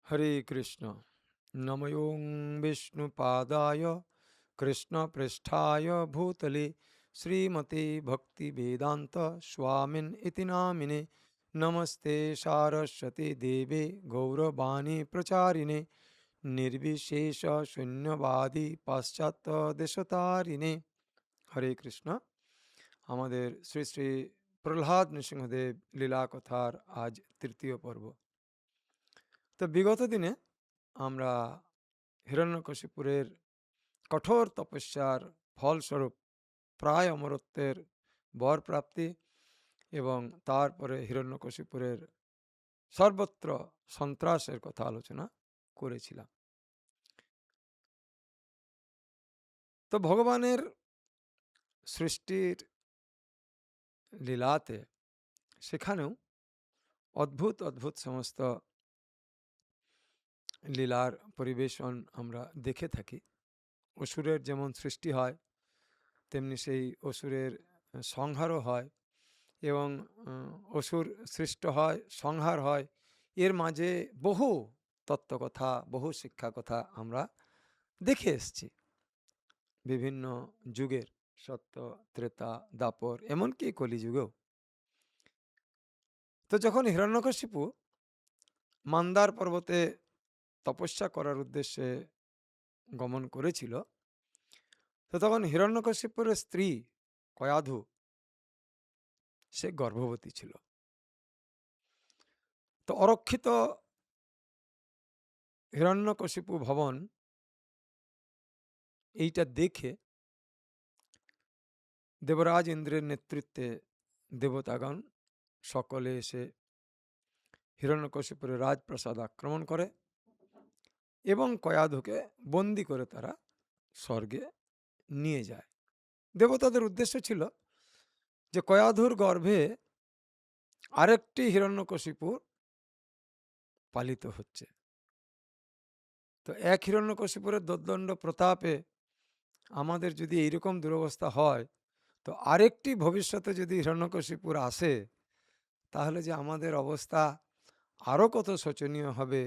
हरे कृष्ण। नमयों विष्णुपादाय कृष्णपृष्ठाय भूतले श्रीमते भक्तिवेदांत स्वामिन् इति नामिने। नमस्ते सारस्वती देवे गौरवाणी प्रचारिणे निर्विशेष शून्यवादी पाश्चात्य देशतारिणे। हरे कृष्ण। আমাদের শ্রী শ্রী প্রহ্লাদ নৃসিংহদেব লীলা কথার আজ তৃতীয় পর্ব। তো বিগত দিনে আমরা হিরণ্যকশিপুরের কঠোর তপস্যার ফলস্বরূপ প্রায় অমরত্বের বর প্রাপ্তি এবং তারপরে হিরণ্যকশিপুরের সর্বত্র সন্ত্রাসের কথা আলোচনা করেছিলাম। তো ভগবানের সৃষ্টির লীলাতে সেখানেও অদ্ভুত অদ্ভুত সমস্ত লীলার পরিবেশন আমরা দেখে থাকি। অসুরের যেমন সৃষ্টি হয় তেমনি সেই অসুরের সংহারও হয় এবং অসুর সৃষ্ট হয়, সংহার হয়, এর মাঝে বহু তত্ত্বকথা, বহু শিক্ষা কথা আমরা দেখে এসছি বিভিন্ন যুগের, সত্য, ত্রেতা, দাপর, এমনকি কলিযুগেও। তো যখন হিরণ্যকশিপু মান্দার পর্বতে তপস্যা করার উদ্দেশ্যে গমন করেছিল, তো তখন হিরণ্যকশিপুর স্ত্রী কয়াধু সে গর্ভবতী ছিল। তো অরক্ষিত হিরণ্যকশিপু ভবন এইটা দেখে দেবরাজ ইন্দ্রের নেতৃত্বে দেবতাগণ সকলে এসে হিরণ্যকশিপুরের রাজপ্রাসাদ আক্রমণ করে এবং কয়াধুকে বন্দি করে তারা স্বর্গে নিয়ে যায়। দেবতাদের উদ্দেশ্য ছিল যে কয়াধুর গর্ভে আরেকটি হিরণ্যকশিপুর পালিত হচ্ছে। তো এক হিরণ্যকশিপুরের দোর্দণ্ড প্রতাপে আমাদের যদি এইরকম দুরবস্থা হয়, তো আরেকটি ভবিষ্যতে যদি হিরণ্যকশিপুর আসে তাহলে যে আমাদের অবস্থা আরও কত শোচনীয় হবে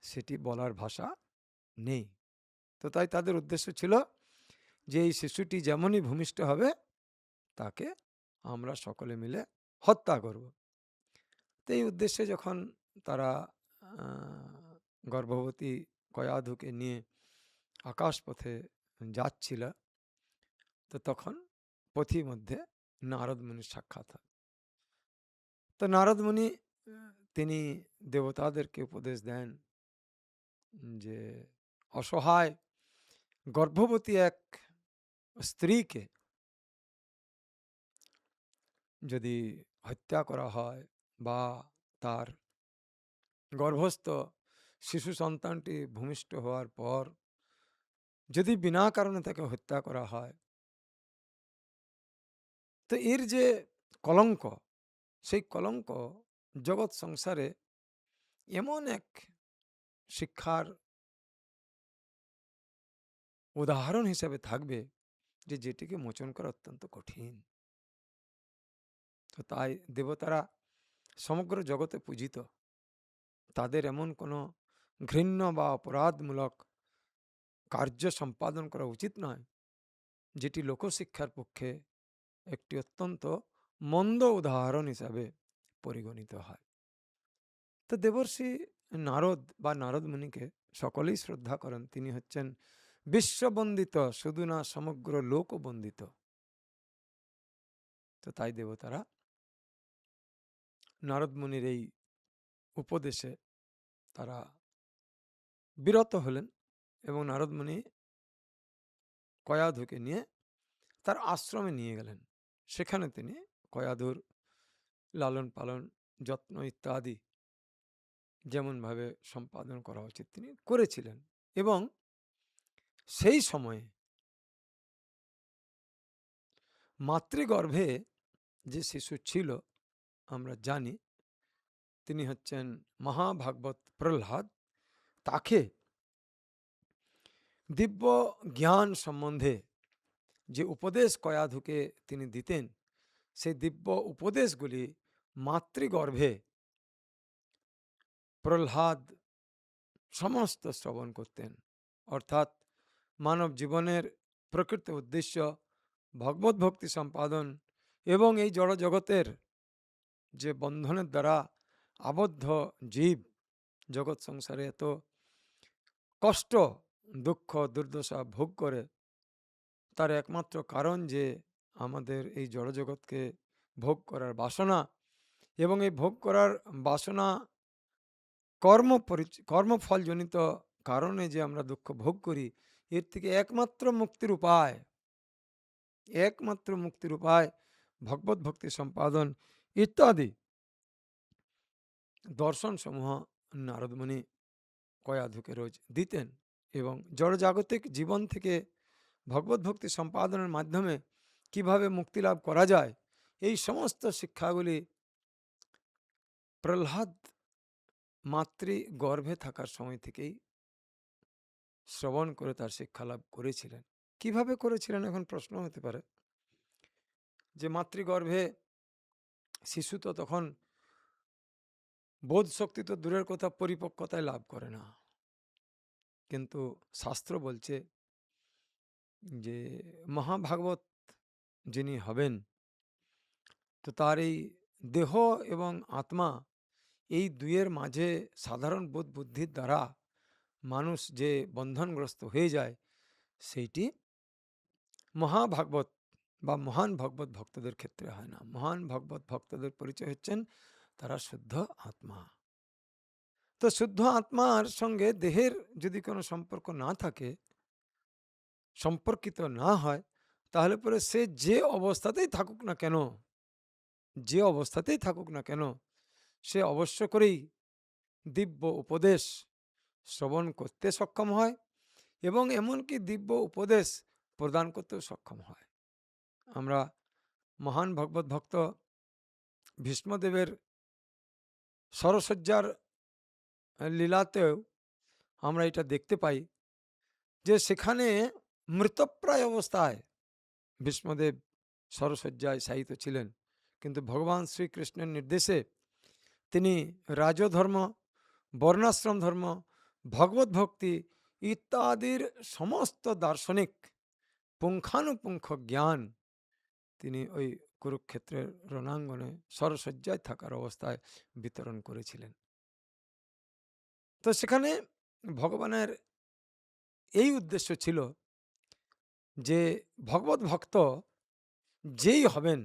সেটি বলার ভাষা নেই। তো তাই তাদের উদ্দেশ্য ছিল যে এই শিশুটি যেমনই ভূমিষ্ঠ হবে তাকে আমরা সকলে মিলে হত্যা করব। তো এই উদ্দেশ্যে যখন তারা গর্ভবতী কয়াধুকে নিয়ে আকাশপথে যাচ্ছিল, তো তখন পথিমধ্যে নারদ মুনির সাক্ষাৎ হয়। তো নারদ মুনি তিনি দেবতাদেরকে উপদেশ দেন যে অসহায় গর্ভবতী এক স্ত্রীকে যদি হত্যা করা হয় বা তার গর্ভস্থ শিশু সন্তানটি ভূমিষ্ঠ হওয়ার পর যদি বিনা কারণে তাকে হত্যা করা হয়, তো এর যে কলঙ্ক, সেই কলঙ্ক জগৎ সংসারে এমন এক শিক্ষার উদাহরণ হিসেবে থাকবে যে যেটিকে মোচন করা অত্যন্ত কঠিন। তো তাই দেবতারা সমগ্র জগতে পূজিত, তাদের এমন কোনো ঘৃণ্য বা অপরাধমূলক কার্য সম্পাদন করা উচিত নয় যেটি লোকশিক্ষার পক্ষে একটি অত্যন্ত মন্দ উদাহরণ হিসাবে পরিগণিত হয়। তো দেবর্ষি নারদ বা নারদ মুনিকে সকলেই শ্রদ্ধা করেন। তিনি হচ্ছেন বিশ্ববন্দিত, শুধু না সমগ্র লোকবন্দিত। তো তাই দেবতারা নারদ মুনির এই উপদেশে তারা বিরত হলেন এবং নারদ মুনি কয়াধুকে নিয়ে তার আশ্রমে নিয়ে গেলেন। সেখানে তিনি কয়াধুর লালন পালন, যত্ন ইত্যাদি যেমনভাবে সম্পাদন করা উচিত তিনি করেছিলেন। এবং সেই সময়ে মাতৃগর্ভে যে শিশু ছিল আমরা জানি তিনি হচ্ছেন মহাভাগবত প্রহ্লাদ। তাকে দিব্য জ্ঞান সম্বন্ধে যে উপদেশ কয়াধুকে তিনি দিতেন, সেই দিব্য উপদেশগুলি মাতৃগর্ভে প্রহ্লাদ সমস্ত শ্রবণ করতেন। অর্থাৎ মানব জীবনের প্রকৃত উদ্দেশ্য ভগবত ভক্তি সম্পাদন এবং এই জড় জগতের যে বন্ধনের দ্বারা আবদ্ধ জীব জগৎ সংসারে এত কষ্ট দুঃখ দুর্দশা ভোগ করে, তার একমাত্র কারণ যে আমাদের এই জড়জগৎকে ভোগ করার বাসনা, এবং এই ভোগ করার বাসনা কর্মফলজনিত কারণে যে আমরা দুঃখ ভোগ করি, এর থেকে একমাত্র মুক্তির উপায় ভগবত ভক্তি সম্পাদন ইত্যাদি দর্শন সমূহ নারদমুনি কয়াধুকে রোজ দিতেন। এবং জড়জাগতিক জীবন থেকে ভগবত ভক্তি সম্পাদনের মাধ্যমে কিভাবে মুক্তি লাভ করা যায়, এই সমস্ত শিক্ষাগুলি প্রহ্লাদ মাতৃ গর্ভে থাকার সময় থেকেই শ্রবণ করে তার শিক্ষা লাভ করেছিলেন। কিভাবে করেছিলেন এখন প্রশ্ন হতে পারে, যে মাতৃগর্ভে শিশু তো তখন বোধ শক্তি তো দূরের কথা, পরিপক্কতায় লাভ করে না। কিন্তু শাস্ত্র বলছে যে মহাভাগবত যিনি হবেন, তো তার এই দেহ এবং আত্মা, এই দুইয়ের মাঝে সাধারণ বোধ বুদ্ধির দ্বারা মানুষ যে বন্ধনগ্রস্ত হয়ে যায়, সেইটি মহাভাগবত বা মহান ভগবত ভক্তদের ক্ষেত্রে হয় না। মহান ভগবত ভক্তদের পরিচয় হচ্ছেন তারা শুদ্ধ আত্মা। তো শুদ্ধ আত্মার সঙ্গে দেহের যদি কোনো সম্পর্ক না থাকে, সম্পর্কিত না হয়, তাহলে পরে সে যে অবস্থাতেই থাকুক না কেন, সে অবশ্য করেই দিব্য উপদেশ শ্রবণ করতে সক্ষম হয় এবং এমনকি দিব্য উপদেশ প্রদান করতেও সক্ষম হয়। আমরা মহান ভগবত ভক্ত ভীষ্মদেবের সরসজ্জার লীলাতেও আমরা এটা দেখতে পাই, যে সেখানে মৃতপ্রায় অবস্থায় ভীষ্মদেব সরসজ্জায় শায়িত ছিলেন, কিন্তু ভগবান শ্রীকৃষ্ণের নির্দেশে তিনি রাজধর্ম, বর্ণাশ্রম ধর্ম, ভগবত ভক্তি ইত্যাদির সমস্ত দার্শনিক পুঙ্খানুপুঙ্খ জ্ঞান তিনি ওই কুরুক্ষেত্রের রণাঙ্গনে সরসজ্জায় থাকার অবস্থায় বিতরণ করেছিলেন। তো সেখানে ভগবানের এই উদ্দেশ্য ছিল যে ভগবত ভক্ত যেই হবেন,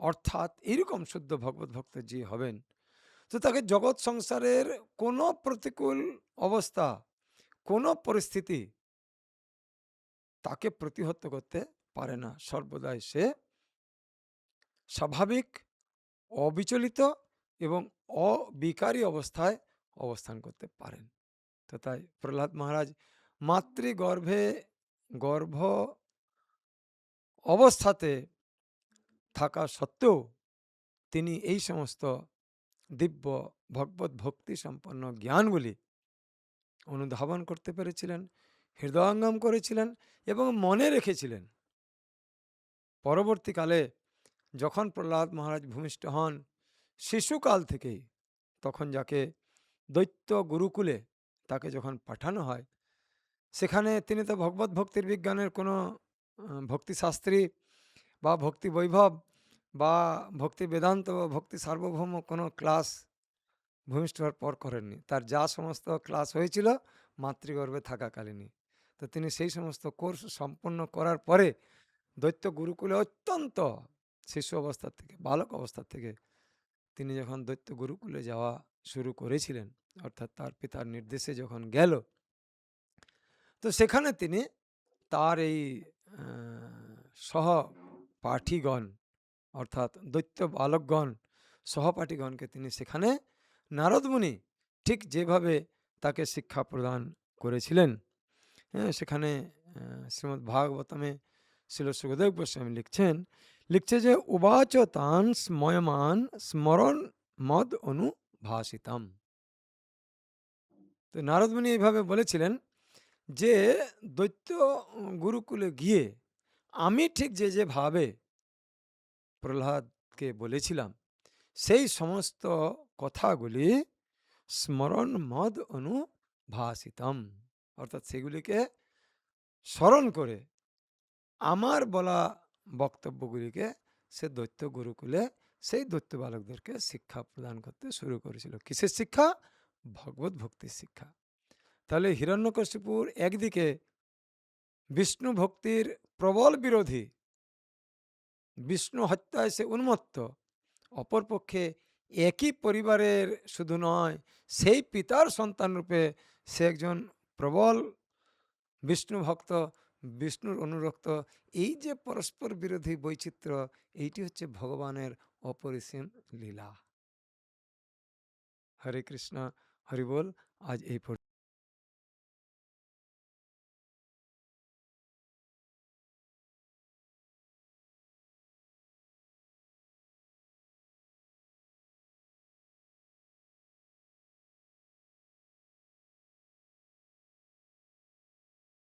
অর্থাৎ এইরকম শুদ্ধ ভগবত ভক্ত যে হবেন, তো তাকে জগৎ সংসারের কোনো প্রতিকূল অবস্থা, কোনো পরিস্থিতি তাকে প্রতিহত করতে পারে না। সর্বদাই সে স্বাভাবিক, অবিচলিত এবং অবিকারী অবস্থায় অবস্থান করতে পারেন। তো তাই প্রহ্লাদ মহারাজ মাতৃগর্ভে গর্ভ অবস্থাতে থাকা সত্ত্বেও তিনি এই সমস্ত দিব্য ভগবত ভক্তি সম্পন্ন জ্ঞানগুলি অনুধাবন করতে পেরেছিলেন, হৃদয়ঙ্গম করেছিলেন এবং মনে রেখেছিলেন। পরবর্তীকালে যখন প্রহ্লাদ মহারাজ ভূমিষ্ঠ হন, শিশুকাল থেকেই, তখন যাকে দৈত্য গুরুকুলে তাকে যখন পাঠানো হয়, সেখানে তিনি তো ভগবত ভক্তির বিজ্ঞানের কোনো ভক্তিশাস্ত্রী বা ভক্তি বৈভব বা ভক্তি বেদান্ত বা ভক্তি সার্বভৌম কোনো ক্লাস ভূমিষ্ঠ হওয়ার পর করেননি। তার যা সমস্ত ক্লাস হয়েছিল মাতৃগর্ভে থাকাকালীনই। তো তিনি সেই সমস্ত কোর্স সম্পন্ন করার পরে দৈত্য গুরুকুলে অত্যন্ত শিশু অবস্থা থেকে, বালক অবস্থা থেকে তিনি যখন দৈত্য গুরুকুলে যাওয়া শুরু করেছিলেন, অর্থাৎ তার পিতার নির্দেশে যখন গেল, তো সেখানে তিনি তার এই সহপাঠীগণ, অর্থাৎ দৈত্য বালকগণ, সহপাঠীগণকে তিনি সেখানে নারদমুনি ঠিক যেভাবে তাকে শিক্ষা প্রদান করেছিলেন, সেখানে শ্রীমদ্ ভাগবতমে শ্রীল সুখদেব গোস্বামী লিখছে যে উবাচ তান স্ময়মান স্মরণ মদ অনুভাসিতম। তো নারদমুনি এইভাবে বলেছিলেন যে দৈত্য গুরুকুলে গিয়ে আমি ঠিক যে ভাবে প্রহ্লাদকে বলেছিলাম, সেই সমস্ত কথাগুলি স্মরণ মদ ভাসিতম, অর্থাৎ সেগুলিকে স্মরণ করে আমার বলা বক্তব্যগুলিকে সে দৈত্য গুরুকুলে সেই দৈত্য বালকদেরকে শিক্ষা প্রদান করতে শুরু করেছিল। কিসের শিক্ষা? ভগবত ভক্তির শিক্ষা। তাহলে হিরণ্যকশিপুর একদিকে বিষ্ণু ভক্তির প্রবল বিরোধী, বিষ্ণু হত্যায় সে উন্মত্ত, অপরপক্ষে একই পরিবারের শুধু নয়, সেই পিতার সন্তান রূপে সে একজন প্রবল বিষ্ণু ভক্ত, বিষ্ণুর অনুরক্ত। এই যে পরস্পর বিরোধী বৈচিত্র্য, এইটি হচ্ছে ভগবানের অপরিসীম লীলা। হরে কৃষ্ণ, হরি বল। আজ এই পর্যন্ত।